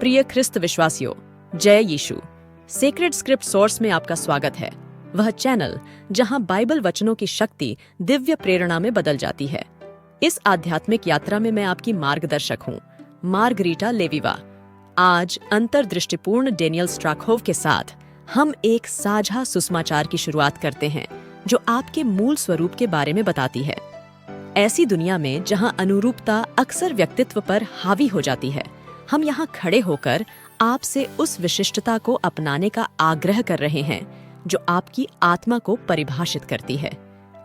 प्रिय ख्रिस्त विश्वासियों, जय यीशु। सेक्रेड स्क्रिप्ट सोर्स में आपका स्वागत है। वह चैनल जहां बाइबल वचनों की शक्ति दिव्य प्रेरणा में बदल जाती है। इस आध्यात्मिक यात्रा में मैं आपकी मार्गदर्शक हूं, मार्गरीटा लेविवा। आज अंतर्दृष्टिपूर्ण डेनियल स्ट्राकहोव के साथ हम एक साझा सुसमाचार की शुरुआत करते हैं जो आपके मूल स्वरूप के बारे में बताती है। ऐसी दुनिया में जहां अनुरूपता अक्सर व्यक्तित्व पर हावी हो जाती है, हम यहाँ खड़े होकर आपसे उस विशिष्टता को अपनाने का आग्रह कर रहे हैं जो आपकी आत्मा को परिभाषित करती है।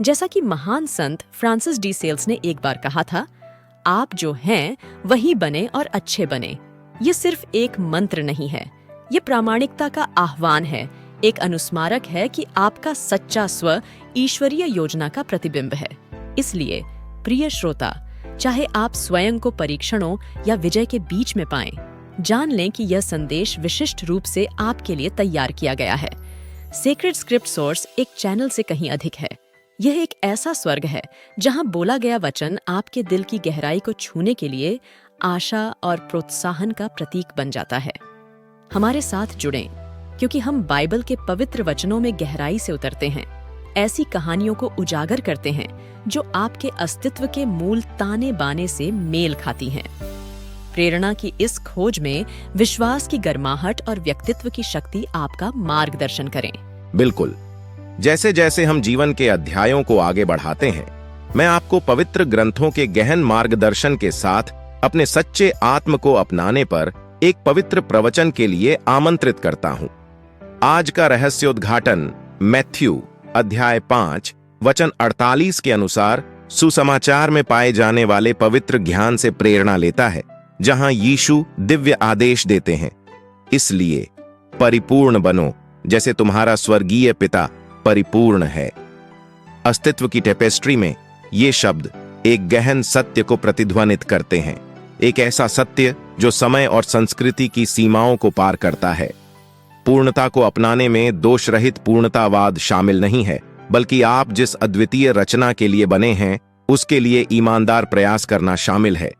जैसा कि महान संत फ्रांसिस डी सेल्स ने एक बार कहा था, आप जो हैं वही बने और अच्छे बने। ये सिर्फ एक मंत्र नहीं है, ये प्रामाणिकता का आह्वान है, एक अनुस्मारक है कि आपका सच्चा स्व ईश्वरीय योजना का प्रतिबिंब है। इसलिए प्रिय श्रोता, चाहे आप स्वयं को परीक्षणों या विजय के बीच में पाएं, जान लें कि यह संदेश विशिष्ट रूप से आपके लिए तैयार किया गया है। सेक्रेड स्क्रिप्ट सोर्स एक चैनल से कहीं अधिक है। यह एक ऐसा स्वर्ग है जहां बोला गया वचन आपके दिल की गहराई को छूने के लिए आशा और प्रोत्साहन का प्रतीक बन जाता है। हमारे साथ जुड़ें, क्योंकि हम बाइबल के पवित्र वचनों में गहराई से उतरते हैं, ऐसी कहानियों को उजागर करते हैं जो आपके अस्तित्व के मूल ताने बाने से मेल खाती हैं। प्रेरणा की इस खोज में विश्वास की गर्माहट और व्यक्तित्व की शक्ति आपका मार्गदर्शन करें। बिल्कुल। जैसे जैसे हम जीवन के अध्यायों को आगे बढ़ाते हैं, मैं आपको पवित्र ग्रंथों के गहन मार्गदर्शन के साथ अपने सच्चे आत्म को अपनाने पर एक पवित्र प्रवचन के लिए आमंत्रित करता हूं। आज का रहस्य उद्घाटन मैथ्यू अध्याय 5 वचन 48 के अनुसार सुसमाचार में पाए जाने वाले पवित्र ज्ञान से प्रेरणा लेता है, जहां यीशु दिव्य आदेश देते हैं, इसलिए परिपूर्ण बनो जैसे तुम्हारा स्वर्गीय पिता परिपूर्ण है। अस्तित्व की टेपेस्ट्री में ये शब्द एक गहन सत्य को प्रतिध्वनित करते हैं, एक ऐसा सत्य जो समय और संस्कृति की सीमाओं को पार करता है। पूर्णता को अपनाने में दोष रहित पूर्णतावाद शामिल नहीं है, बल्कि आप जिस अद्वितीय रचना के लिए बने हैं उसके लिए ईमानदार प्रयास करना शामिल है।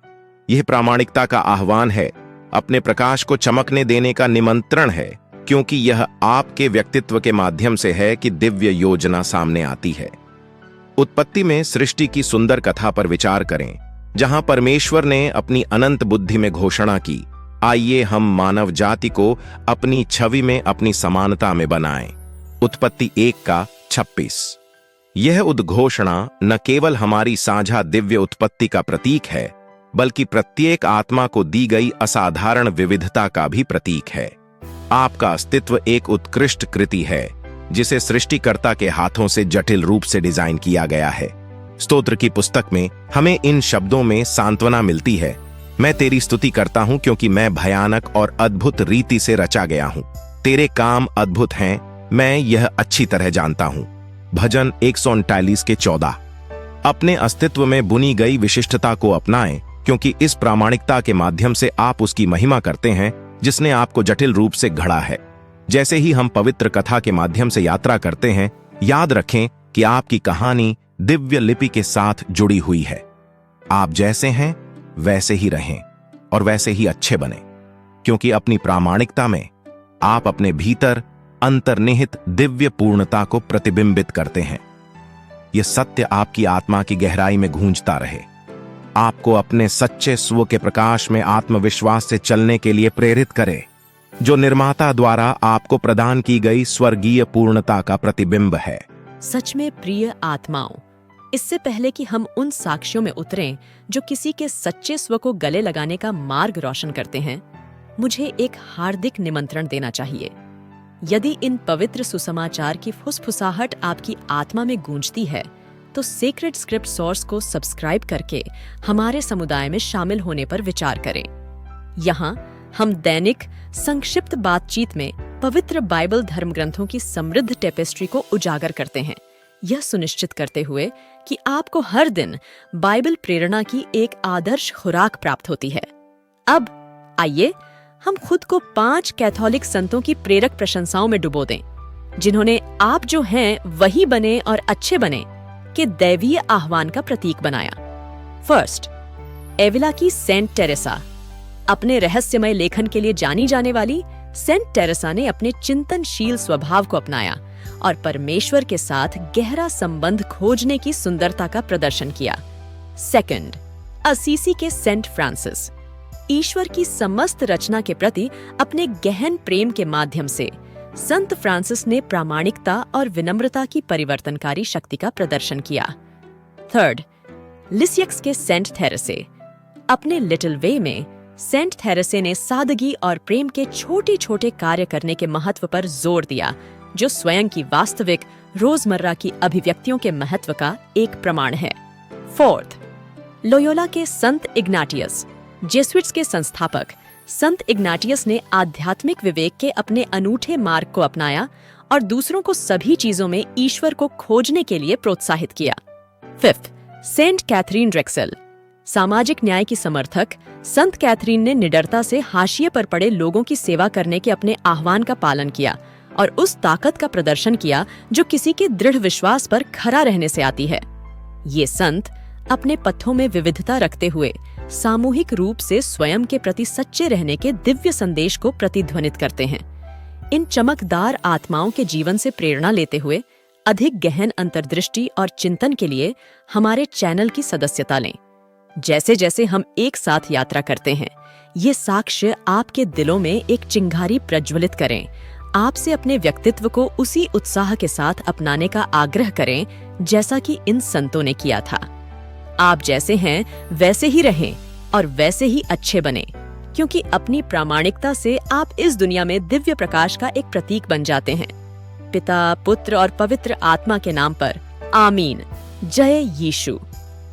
यह प्रामाणिकता का आह्वान है, अपने प्रकाश को चमकने देने का निमंत्रण है, क्योंकि यह आपके व्यक्तित्व के माध्यम से है कि दिव्य योजना सामने आती है। उत्पत्ति में सृष्टि की सुंदर कथा पर विचार करें, जहां परमेश्वर ने अपनी अनंत बुद्धि में घोषणा की, आइए हम मानव जाति को अपनी छवि में अपनी समानता में बनाएं। उत्पत्ति 1:26। यह उद्घोषणा न केवल हमारी साझा दिव्य उत्पत्ति का प्रतीक है, बल्कि प्रत्येक आत्मा को दी गई असाधारण विविधता का भी प्रतीक है। आपका अस्तित्व एक उत्कृष्ट कृति है, जिसे सृष्टिकर्ता के हाथों से जटिल रूप से डिजाइन किया गया है। स्तोत्र की पुस्तक में हमें इन शब्दों में सांत्वना मिलती है, मैं तेरी स्तुति करता हूं क्योंकि मैं भयानक और अद्भुत रीति से रचा गया हूं। तेरे काम अद्भुत हैं, मैं यह अच्छी तरह जानता हूं। भजन 139:14। अपने अस्तित्व में बुनी गई विशिष्टता को अपनाएं, क्योंकि इस प्रामाणिकता के माध्यम से आप उसकी महिमा करते हैं जिसने आपको जटिल रूप से गढ़ा है। जैसे ही हम पवित्र कथा के माध्यम से यात्रा करते हैं, याद रखें कि आपकी कहानी दिव्य लिपि के साथ जुड़ी हुई है। आप जैसे हैं वैसे ही रहें और वैसे ही अच्छे बने, क्योंकि अपनी प्रामाणिकता में आप अपने भीतर अंतर्निहित दिव्य पूर्णता को प्रतिबिंबित करते हैं। यह सत्य आपकी आत्मा की गहराई में गूंजता रहे, आपको अपने सच्चे स्व के प्रकाश में आत्मविश्वास से चलने के लिए प्रेरित करे, जो निर्माता द्वारा आपको प्रदान की गई स्वर्गीय पूर्णता का प्रतिबिंब है। सच में प्रिय आत्माओं, इससे पहले कि हम उन साक्ष्यों में उतरें जो किसी के सच्चे स्व को गले लगाने का मार्ग रोशन करते हैं, मुझे एक हार्दिक निमंत्रण देना चाहिए। यदि इन पवित्र सुसमाचार की फुसफुसाहट आपकी आत्मा में गूंजती है, तो सेक्रेड स्क्रिप्ट सोर्स को सब्सक्राइब करके हमारे समुदाय में शामिल होने पर विचार करें। यहाँ हम दैनिक संक्षिप्त बातचीत में पवित्र बाइबल धर्म ग्रंथों की समृद्ध टेपेस्ट्री को उजागर करते हैं, यह सुनिश्चित करते हुए कि आपको हर दिन बाइबल प्रेरणा की एक आदर्श खुराक प्राप्त होती है। अब आइए हम खुद को 5 कैथोलिक संतों की प्रेरक प्रशंसाओं में डुबो दें, जिन्होंने आप जो हैं वही बने और अच्छे बने के दैवीय आह्वान का प्रतीक बनाया। फर्स्ट, एविला की सेंट टेरेसा। अपने रहस्यमय लेखन के लिए जानी जाने वाली सेंट टेरेसा ने अपने चिंतनशील स्वभाव को अपनाया और परमेश्वर के साथ गहरा संबंध खोजने की सुंदरता का प्रदर्शन किया। सेकंड, असीसी के सेंट फ्रांसिस। ईश्वर की समस्त रचना के प्रति अपने गहन प्रेम के माध्यम से संत फ्रांसिस ने प्रामाणिकता और विनम्रता की परिवर्तनकारी शक्ति का प्रदर्शन किया। थर्ड, लिसियक्स के सेंट थेरेसे। अपने लिटिल वे में सेंट थेरेसे ने सादगी और प्रेम के छोटे छोटे कार्य करने के महत्व पर जोर दिया, जो स्वयं की वास्तविक रोजमर्रा की अभिव्यक्तियों के महत्व का एक प्रमाण है। फोर्थ, लोयोला के संत इग्नाटियस। जेसुइट्स के संस्थापक संत इग्नाटियस ने आध्यात्मिक विवेक के अपने अनूठे मार्ग को अपनाया और दूसरों को सभी चीजों में ईश्वर को खोजने के लिए प्रोत्साहित किया। Fifth, Saint Catherine Drexel. सामाजिक न्याय की समर्थक संत कैथरीन ने निडरता से हाशिए पर पड़े लोगों की सेवा करने के अपने आह्वान का पालन किया और उस ताकत का प्रदर्शन किया जो किसी के दृढ़ विश्वास पर खरा रहने से आती है। ये संत अपने पथों में विविधता रखते हुए सामूहिक रूप से स्वयं के प्रति सच्चे रहने के दिव्य संदेश को प्रतिध्वनित करते हैं। इन चमकदार आत्माओं के जीवन से प्रेरणा लेते हुए अधिक गहन अंतर्दृष्टि और चिंतन के लिए हमारे चैनल की सदस्यता लें। जैसे जैसे हम एक साथ यात्रा करते हैं, ये साक्ष्य आपके दिलों में एक चिंगारी प्रज्वलित करें। आपसे अपने व्यक्तित्व को उसी उत्साह के साथ अपनाने का आग्रह करें जैसा कि इन संतों ने किया था। आप जैसे हैं वैसे ही रहें और वैसे ही अच्छे बने, क्योंकि अपनी प्रामाणिकता से आप इस दुनिया में दिव्य प्रकाश का एक प्रतीक बन जाते हैं। पिता, पुत्र और पवित्र आत्मा के नाम पर आमीन। जय यीशु।